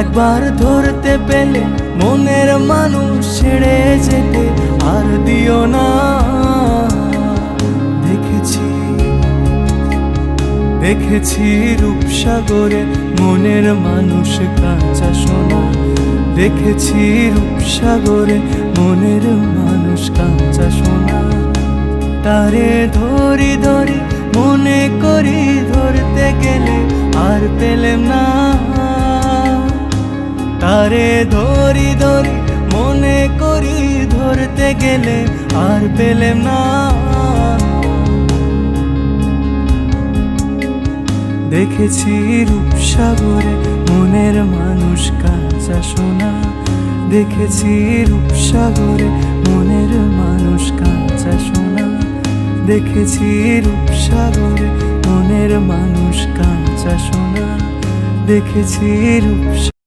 একবার ধরতে পেলে মনের মানুষ ছেড়ে যেতে আর দিও না। দেখেছি রূপসাগরে মনের মানুষ কাঁচা সোনা। দেখেছি রূপসাগরে মনের মানুষ কাঁচা সোনা। তারে ধরি ধরি মনে করি ধরতে গেলে আর পেলেম না। তারে ধরি ধরি মনে করি ধরতে গেলে আর পেলেম না। দেখেছি রূপসাগরে মনের মানুষ কাঁচা সোনা। দেখেছি রূপসাগরে মনের মানুষ কাঁচা সোনা। দেখেছি রূপসাগরে মনের মানুষ কাঁচা সোনা। দেখেছি রূপসাগরে।